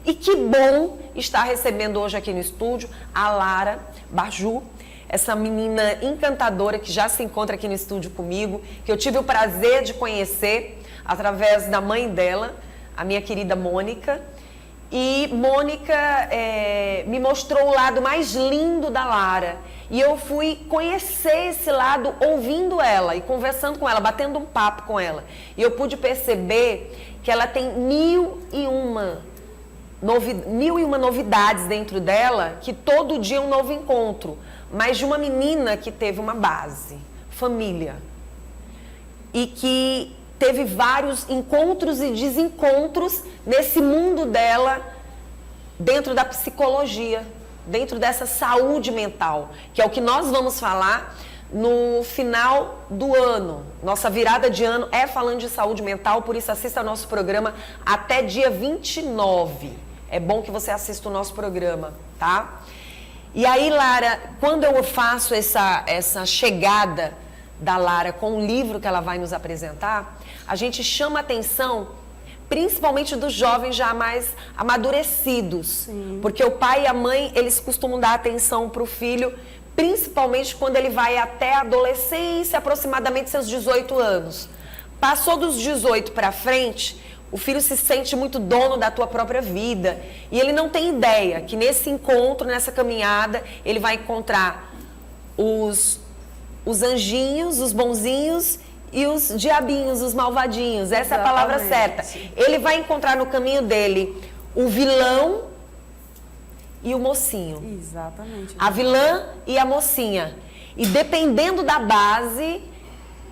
E que bom estar recebendo hoje aqui no estúdio a Lara Baju, essa menina encantadora que já se encontra aqui no estúdio comigo, que eu tive o prazer de conhecer através da mãe dela, a minha querida Mônica. E Mônica me mostrou o lado mais lindo da Lara. E eu fui conhecer esse lado ouvindo ela e conversando com ela, batendo um papo com ela. E eu pude perceber que ela tem mil e uma novidades dentro dela, que todo dia é um novo encontro. Mas de uma menina que teve uma base, família. E que teve vários encontros e desencontros nesse mundo dela, dentro da psicologia, dentro dessa saúde mental, que é o que nós vamos falar no final do ano. Nossa virada de ano é falando de saúde mental, por isso assista ao nosso programa até dia 29. É bom que você assista o nosso programa, tá? E aí, Lara, quando eu faço essa chegada da Lara com o livro que ela vai nos apresentar, a gente chama a atenção principalmente dos jovens já mais amadurecidos. Sim. Porque o pai e a mãe, eles costumam dar atenção para o filho, principalmente quando ele vai até a adolescência, aproximadamente seus 18 anos. Passou dos 18 para frente, o filho se sente muito dono da tua própria vida. E ele não tem ideia que nesse encontro, nessa caminhada, ele vai encontrar os anjinhos, os bonzinhos e os diabinhos, os malvadinhos. Essa é a palavra certa. Ele vai encontrar no caminho dele o vilão e o mocinho. Exatamente. A vilã e a mocinha. E dependendo da base,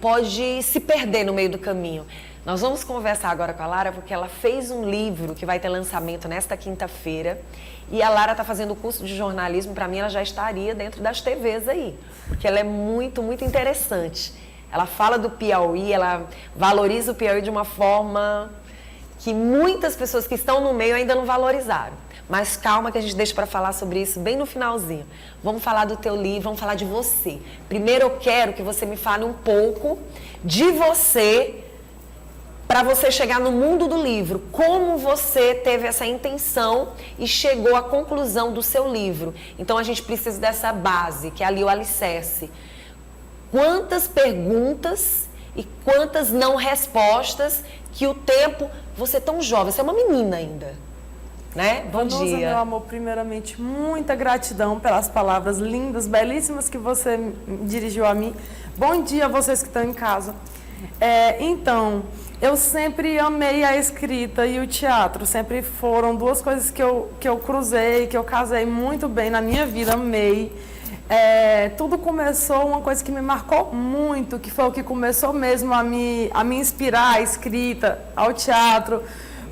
pode se perder no meio do caminho. Nós vamos conversar agora com a Lara, porque ela fez um livro que vai ter lançamento nesta quinta-feira. E a Lara está fazendo o curso de jornalismo. Para mim, ela já estaria dentro das TVs aí. Porque ela é muito, muito interessante. Ela fala do Piauí, ela valoriza o Piauí de uma forma que muitas pessoas que estão no meio ainda não valorizaram. Mas calma que a gente deixa para falar sobre isso bem no finalzinho. Vamos falar do teu livro, vamos falar de você. Primeiro eu quero que você me fale um pouco de você, para você chegar no mundo do livro. Como você teve essa intenção e chegou à conclusão do seu livro. Então a gente precisa dessa base, que é ali o alicerce. Quantas perguntas e quantas não respostas que o tempo... Você é tão jovem, você é uma menina ainda, né? Bom dia. Meu amor, primeiramente, muita gratidão pelas palavras lindas, belíssimas que você dirigiu a mim. Bom dia a vocês que estão em casa. Então, eu sempre amei a escrita e o teatro. Sempre foram duas coisas que eu cruzei, que eu casei muito bem na minha vida, amei. Tudo começou, uma coisa que me marcou muito, que foi o que começou mesmo a me inspirar à escrita, ao teatro,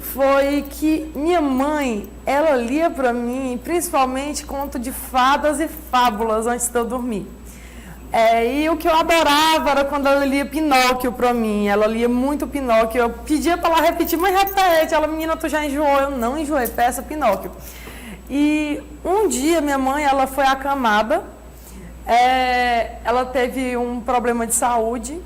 foi que minha mãe, ela lia para mim, principalmente, conto de fadas e fábulas antes de eu dormir. E o que eu adorava era quando ela lia Pinóquio para mim, ela lia muito Pinóquio, eu pedia para ela repetir, mas repete, ela, menina, tu já enjoou? Eu não enjoei, peça Pinóquio. E um dia minha mãe, ela foi acamada, ela teve um problema de saúde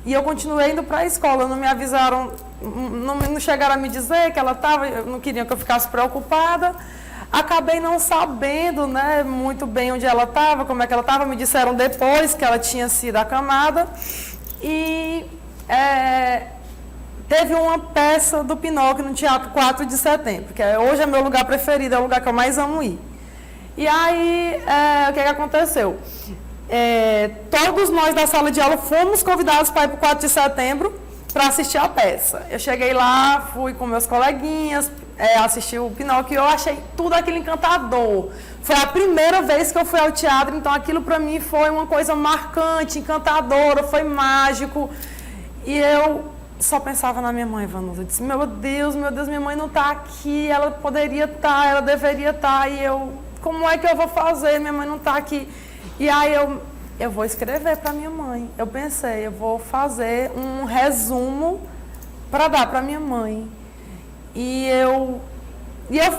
e eu continuei indo para a escola, não me avisaram, não chegaram a me dizer que ela estava, não queriam que eu ficasse preocupada. Acabei não sabendo, né, muito bem onde ela estava, como é que ela estava, me disseram depois que ela tinha sido acamada. E teve uma peça do Pinóquio no Teatro 4 de Setembro, que hoje é meu lugar preferido, é o lugar que eu mais amo ir. E aí, o que aconteceu? Todos nós da sala de aula fomos convidados para ir para o 4 de setembro para assistir a peça. Eu cheguei lá, fui com meus coleguinhas, assisti o Pinóquio e eu achei tudo aquilo encantador. Foi a primeira vez que eu fui ao teatro, então aquilo para mim foi uma coisa marcante, encantadora, foi mágico. E eu só pensava na minha mãe, Vanusa. Eu disse, meu Deus, minha mãe não está aqui, ela poderia estar, ela deveria estar. E eu, como é que eu vou fazer? Minha mãe não está aqui. E aí eu vou escrever para minha mãe. Eu pensei, eu vou fazer um resumo para dar para minha mãe. E eu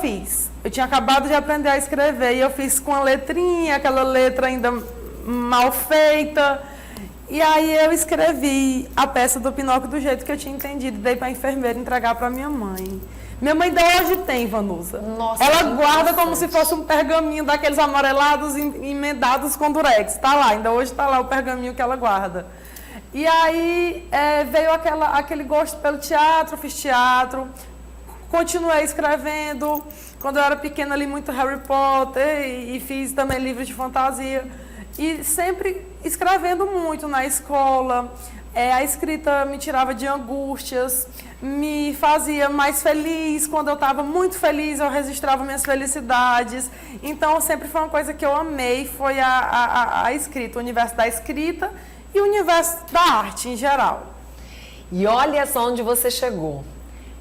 fiz. Eu tinha acabado de aprender a escrever. E eu fiz com a letrinha, aquela letra ainda mal feita. E aí eu escrevi a peça do Pinóquio do jeito que eu tinha entendido. Dei para a enfermeira entregar para minha mãe. Minha mãe ainda hoje tem, Vanusa. Nossa, ela que guarda como se interessante. fosse um pergaminho daqueles amarelados emendados com durex. Está lá, ainda hoje está lá o pergaminho que ela guarda. E aí veio aquele gosto pelo teatro, fiz teatro, continuei escrevendo. Quando eu era pequena, li muito Harry Potter e fiz também livros de fantasia. E sempre escrevendo muito na escola. A escrita me tirava de angústias, me fazia mais feliz. Quando eu estava muito feliz, eu registrava minhas felicidades. Então, sempre foi uma coisa que eu amei, foi a escrita, o universo da escrita e o universo da arte em geral. E olha só onde você chegou.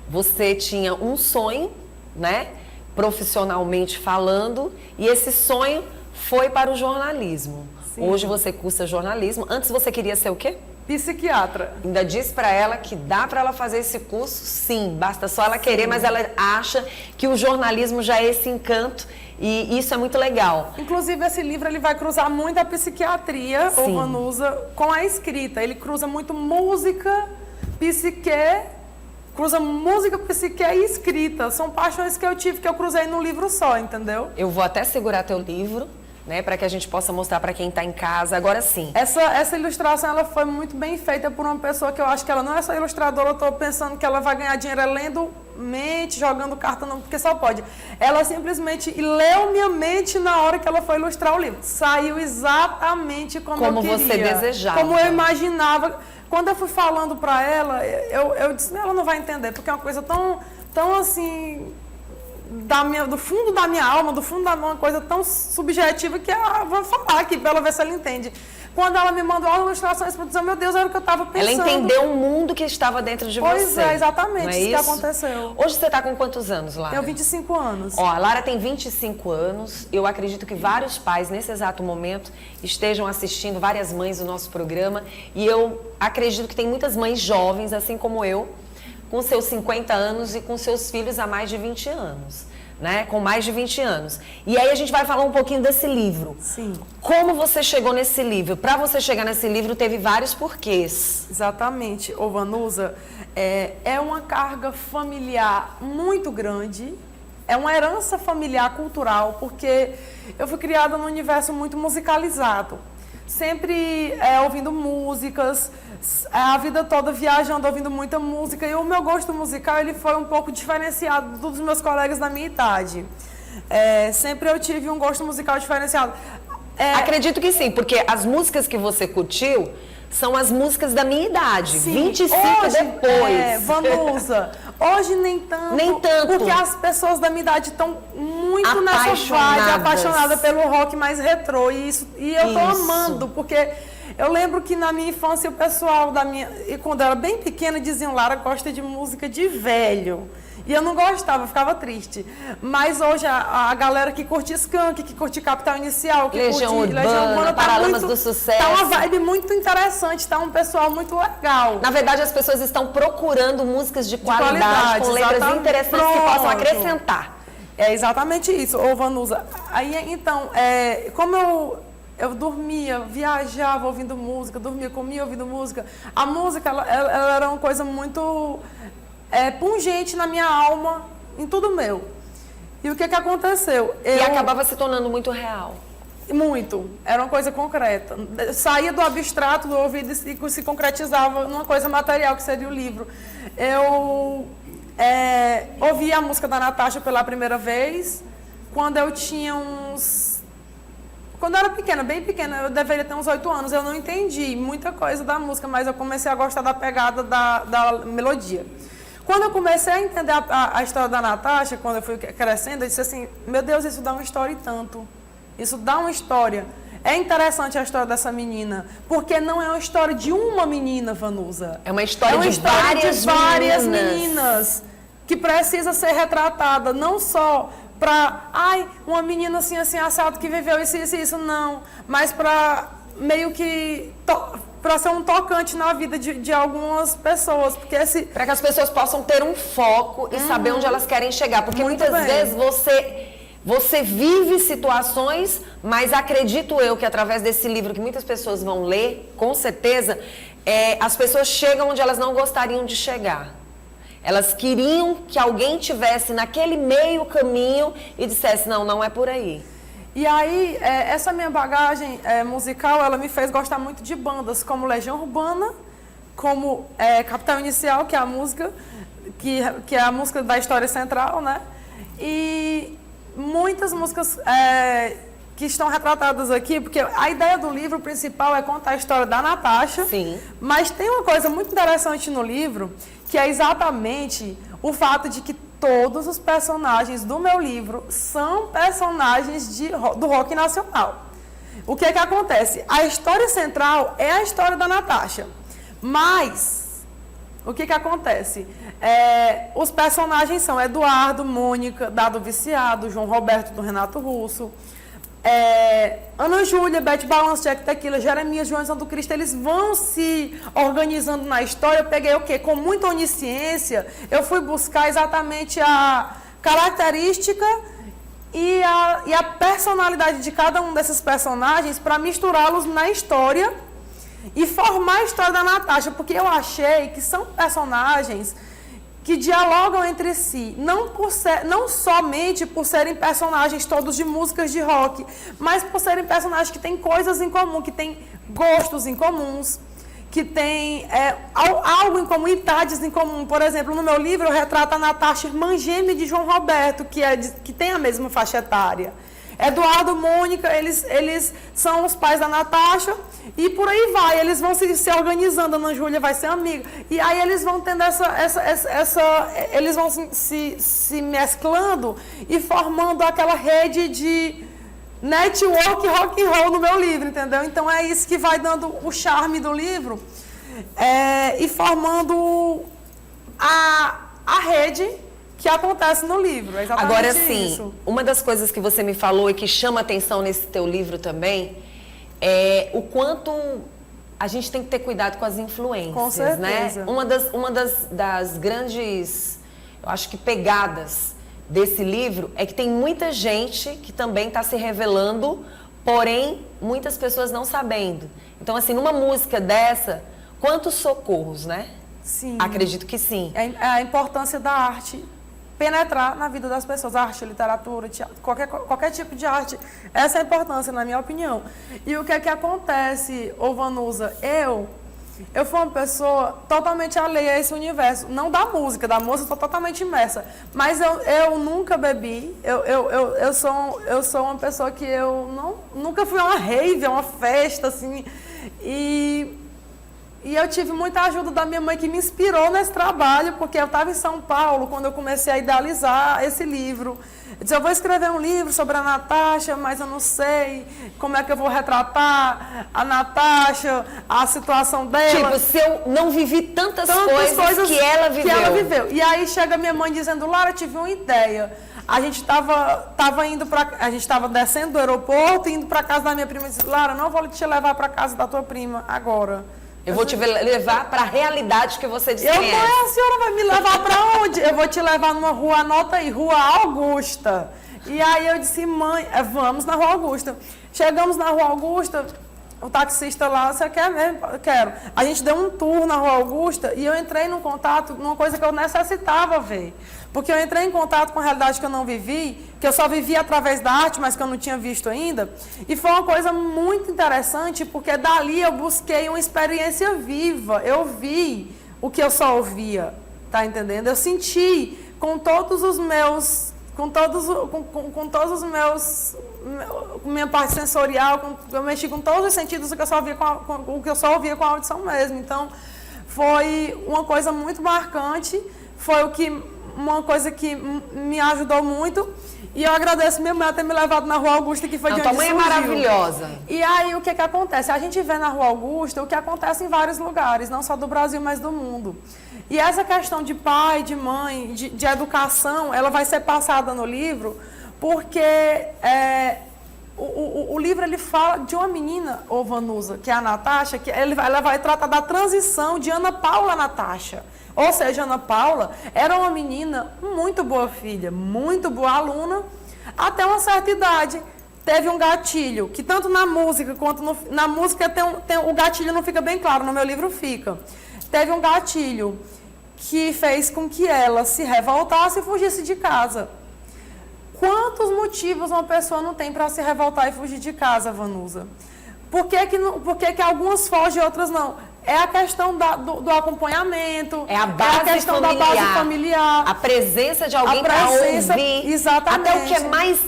Você tinha um sonho, né? Profissionalmente falando, e esse sonho foi para o jornalismo. Sim. Hoje você cursa jornalismo. Antes você queria ser o quê? Psiquiatra. Ainda disse para ela que dá para ela fazer esse curso, sim, basta só ela querer, mas ela acha que o jornalismo já é esse encanto e isso é muito legal. Inclusive, esse livro ele vai cruzar muito a psiquiatria, Sim. o Vanusa, com a escrita. Ele cruza muito música, psique, psique e escrita. São paixões que eu tive, que eu cruzei num livro só, entendeu? Eu vou até segurar teu livro, né, para que a gente possa mostrar para quem está em casa. Agora sim. Essa ilustração ela foi muito bem feita por uma pessoa que eu acho que ela não é só ilustradora, eu estou pensando que ela vai ganhar dinheiro lendo mente, jogando carta, não, porque só pode. Ela simplesmente leu minha mente na hora que ela foi ilustrar o livro. Saiu exatamente como eu queria. Você desejava. Como eu imaginava. Quando eu fui falando para ela, eu disse, ela não vai entender, porque é uma coisa tão assim... do fundo da minha alma, do fundo da uma coisa tão subjetiva que eu vou falar aqui para ela ver se ela entende. Quando ela me mandou as ilustrações para dizer, meu Deus, era o que eu estava pensando. Ela entendeu o mundo que estava dentro de você. Pois é, exatamente, não é isso que aconteceu. Hoje você está com quantos anos, Lara? Tenho 25 anos. Ó, a Lara tem 25 anos. Eu acredito que vários pais, nesse exato momento, estejam assistindo, várias mães do nosso programa. E eu acredito que tem muitas mães jovens, assim como eu, com seus 50 anos e com seus filhos há mais de 20 anos. Né? Com mais de 20 anos. E aí a gente vai falar um pouquinho desse livro. Sim. Como você chegou nesse livro? Para você chegar nesse livro, teve vários porquês. Exatamente. Ô, Vanusa, é uma carga familiar muito grande, é uma herança familiar cultural, porque eu fui criada num universo muito musicalizado. Sempre ouvindo músicas, a vida toda viajando, ouvindo muita música. E o meu gosto musical ele foi um pouco diferenciado dos meus colegas da minha idade. Sempre eu tive um gosto musical diferenciado. Acredito que sim, porque as músicas que você curtiu são as músicas da minha idade, sim, 25 hoje, depois. Vanusa, hoje nem tanto. Nem tanto. Porque as pessoas da minha idade estão muito nessa vibe, apaixonadas pelo rock mais retrô. E eu tô amando, porque eu lembro que na minha infância o pessoal e quando eu era bem pequena, diziam, Lara gosta de música de velho. E eu não gostava, eu ficava triste. Mas hoje a galera que curte Skank, que curte Capital Inicial, que Legião curte Urbana, Legião Urbana, Paralamas do Sucesso. Tá uma vibe muito interessante, tá um pessoal muito legal. Na verdade, as pessoas estão procurando músicas de qualidade com letras exatamente. interessantes que possam acrescentar. É exatamente isso, ô Vanusa. Aí, então, como eu dormia, viajava ouvindo música, comia ouvindo música, a música ela era uma coisa muito pungente na minha alma, em tudo meu. E o que aconteceu? E acabava se tornando muito real. Muito. Era uma coisa concreta. Saía do abstrato do ouvido e se concretizava numa coisa material, que seria o livro. Eu ouvi a música da Natasha pela primeira vez quando eu tinha Quando eu era pequena, bem pequena, eu deveria ter uns 8 anos. Eu não entendi muita coisa da música, mas eu comecei a gostar da pegada da melodia. Quando eu comecei a entender a história da Natasha, quando eu fui crescendo, eu disse assim, meu Deus, isso dá uma história e tanto. Isso dá uma história. É interessante a história dessa menina, porque não é uma história de uma menina, Vanusa. É uma história de várias meninas que precisa ser retratada, não só para, uma menina assim, assado que viveu isso, não. Mas para meio que para ser um tocante na vida de algumas pessoas, porque para que as pessoas possam ter um foco e saber onde elas querem chegar, porque muitas vezes você vive situações, mas acredito eu que através desse livro que muitas pessoas vão ler, com certeza, as pessoas chegam onde elas não gostariam de chegar. Elas queriam que alguém tivesse naquele meio caminho e dissesse, não, não é por aí. E aí, essa minha bagagem musical, ela me fez gostar muito de bandas como Legião Urbana, como Capital Inicial, que é a música, que é a música da história central, né? E muitas músicas que estão retratadas aqui, porque a ideia do livro principal é contar a história da Natasha. Sim. Mas tem uma coisa muito interessante no livro, que é exatamente o fato de que todos os personagens do meu livro são personagens do rock nacional. O que é que acontece? A história central é a história da Natasha, mas o que acontece? Os personagens são Eduardo, Mônica, Dado Viciado, João Roberto do Renato Russo, Ana Júlia, Bete Balanço, Jack Tequila, Jeremias, João do Cristo. Eles vão se organizando na história. Eu peguei o quê? Com muita onisciência, eu fui buscar exatamente a característica e a personalidade de cada um desses personagens para misturá-los na história e formar a história da Natasha, porque eu achei que são personagens que dialogam entre si, não somente por serem personagens todos de músicas de rock, mas por serem personagens que têm coisas em comum, que têm gostos em comuns, que têm algo em comum, idades em comum. Por exemplo, no meu livro eu retrato a Natasha, irmã gêmea de João Roberto, que tem a mesma faixa etária. Eduardo, Mônica, eles são os pais da Natasha e por aí vai, eles vão se organizando, a Ana Júlia vai ser amiga, e aí eles vão tendo eles vão se mesclando e formando aquela rede de network rock and roll no meu livro, entendeu? Então é isso que vai dando o charme do livro e formando a rede que acontece no livro. É exatamente Agora, sim, isso. Uma das coisas que você me falou e que chama atenção nesse teu livro também é o quanto a gente tem que ter cuidado com as influências, com certeza, né? Uma das grandes, eu acho que pegadas desse livro é que tem muita gente que também está se revelando, porém, muitas pessoas não sabendo. Então, assim, numa música dessa, quantos socorros, né? Sim. Acredito que sim. A importância da arte penetrar na vida das pessoas, arte, literatura, teatro, qualquer tipo de arte. Essa é a importância, na minha opinião. E o que é que acontece, ô Vanusa? Eu fui uma pessoa totalmente alheia a esse universo. Não da música eu estou totalmente imersa. Mas eu nunca bebi. Eu sou uma pessoa que nunca fui a uma rave, a uma festa, assim. E eu tive muita ajuda da minha mãe, que me inspirou nesse trabalho, porque eu estava em São Paulo quando eu comecei a idealizar esse livro. Eu disse, eu vou escrever um livro sobre a Natasha, mas eu não sei como é que eu vou retratar a Natasha, a situação dela. Tipo, se eu não vivi tantas coisas que ela viveu. E aí chega minha mãe dizendo, Lara, tive uma ideia. A gente estava descendo do aeroporto, indo para casa da minha prima, e disse, Lara, não vou te levar para casa da tua prima agora. Eu vou te levar para a realidade que você desconhece. A senhora vai me levar para onde? Eu vou te levar numa rua, anota aí, Rua Augusta. E aí eu disse, mãe, vamos na Rua Augusta. Chegamos na Rua Augusta, o taxista lá, você quer mesmo? Quero. A gente deu um tour na Rua Augusta e eu entrei num contato, numa coisa que eu necessitava ver. Porque eu entrei em contato com a realidade que eu não vivi, que eu só vivi através da arte, mas que eu não tinha visto ainda. E foi uma coisa muito interessante, porque dali eu busquei uma experiência viva. Eu vi o que eu só ouvia, tá entendendo? Eu senti com todos os meus... Com todos os meus... minha parte sensorial, eu mexi com todos os sentidos, o que eu só ouvia com a audição mesmo. Então, foi uma coisa muito marcante, foi uma coisa que me ajudou muito. E eu agradeço minha mãe ter me levado na Rua Augusta, que foi de onde surgiu. Tua mãe é maravilhosa. E aí, o que acontece? A gente vê na Rua Augusta o que acontece em vários lugares, não só do Brasil, mas do mundo. E essa questão de pai, de mãe, de educação, ela vai ser passada no livro, porque o livro ele fala de uma menina, ô Vanusa, que é a Natasha, que ela vai tratar da transição de Ana Paula a Natasha. Ou seja, Ana Paula era uma menina muito boa filha, muito boa aluna, até uma certa idade. Teve um gatilho, que tanto na música quanto na música o gatilho não fica bem claro, no meu livro fica. Teve um gatilho que fez com que ela se revoltasse e fugisse de casa. Quantos motivos uma pessoa não tem para se revoltar e fugir de casa, Vanusa? Por que algumas fogem e outras não? É a questão do acompanhamento, é a questão familiar, da base familiar, a presença de alguém para ouvir, exatamente. Até o que é mais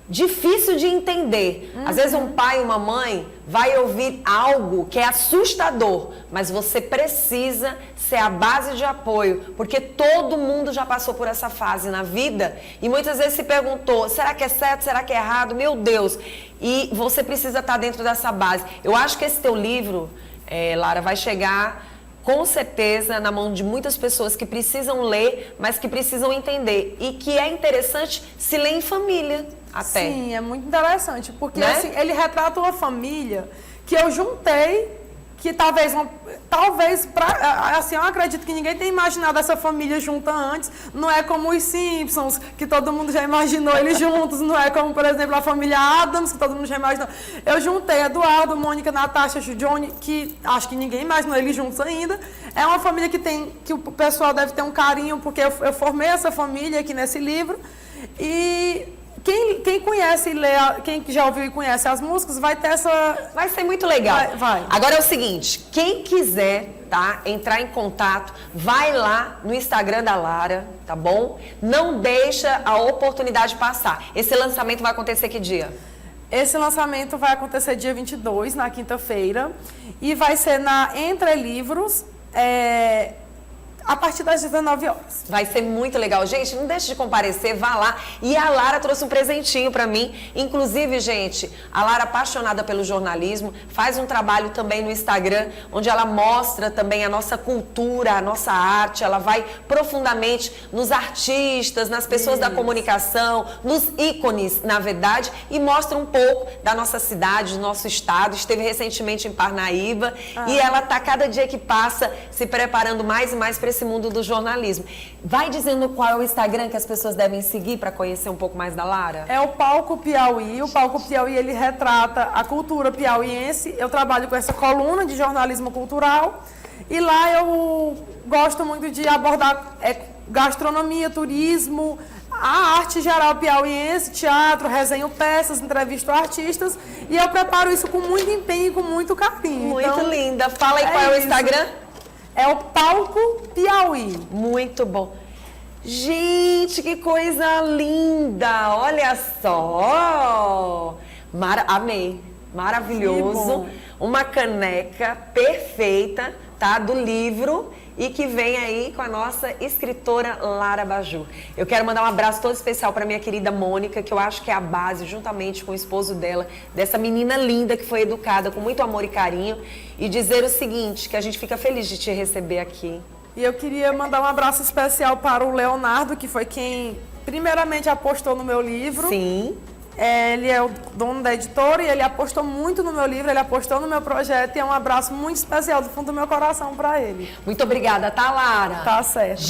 difícil de entender. Às vezes um pai ou uma mãe vai ouvir algo que é assustador, mas você precisa ser a base de apoio, porque todo mundo já passou por essa fase na vida e muitas vezes se perguntou, será que é certo, será que é errado? Meu Deus! E você precisa estar dentro dessa base. Eu acho que esse teu livro, Lara, vai chegar com certeza na mão de muitas pessoas que precisam ler, mas que precisam entender. E que é interessante se ler em família até. Sim, é muito interessante, porque né? assim, ele retrata uma família que eu juntei, que talvez assim, eu acredito que ninguém tenha imaginado essa família junta antes. Não é como os Simpsons, que todo mundo já imaginou eles juntos. Não é como, por exemplo, a família Addams, que todo mundo já imaginou. Eu juntei Eduardo, Mônica, Natasha, Johnny, que acho que ninguém imaginou eles juntos ainda. É uma família que o pessoal deve ter um carinho, porque eu formei essa família aqui nesse livro. E quem conhece e lê, quem já ouviu e conhece as músicas, vai ter essa... Vai ser muito legal. Vai. Agora é o seguinte, quem quiser, tá, entrar em contato, vai lá no Instagram da Lara, tá bom? Não deixa a oportunidade passar. Esse lançamento vai acontecer que dia? Esse lançamento vai acontecer dia 22, na quinta-feira, e vai ser na Entre Livros, a partir das 19 horas. Vai ser muito legal. Gente, não deixe de comparecer, vá lá. E a Lara trouxe um presentinho pra mim. Inclusive, gente, a Lara, apaixonada pelo jornalismo, faz um trabalho também no Instagram, onde ela mostra também a nossa cultura, a nossa arte. Ela vai profundamente nos artistas, nas pessoas da comunicação, nos ícones, na verdade, e mostra um pouco da nossa cidade, do nosso estado. Esteve recentemente em Parnaíba e ela tá, cada dia que passa, se preparando mais e mais para esse mundo do jornalismo. Vai dizendo qual é o Instagram que as pessoas devem seguir para conhecer um pouco mais da Lara? É o Palco Piauí. O Palco Piauí, ele retrata a cultura piauiense. Eu trabalho com essa coluna de jornalismo cultural e lá eu gosto muito de abordar gastronomia, turismo, a arte geral piauiense, teatro, resenho peças, entrevisto artistas, e eu preparo isso com muito empenho e com muito carinho. Muito linda. Fala aí qual é o Instagram? É o Palco Piauí. Muito bom. Gente, que coisa linda! Olha só! Amei. Maravilhoso. Uma caneca perfeita, tá? Do livro e que vem aí com a nossa escritora Lara Bajur. Eu quero mandar um abraço todo especial para minha querida Mônica, que eu acho que é a base, juntamente com o esposo dela, dessa menina linda que foi educada com muito amor e carinho. E dizer o seguinte, que a gente fica feliz de te receber aqui. E eu queria mandar um abraço especial para o Leonardo, que foi quem primeiramente apostou no meu livro. Sim. Ele é o dono da editora e ele apostou muito no meu livro, ele apostou no meu projeto e é um abraço muito especial do fundo do meu coração para ele. Muito obrigada, tá, Lara? Tá certo.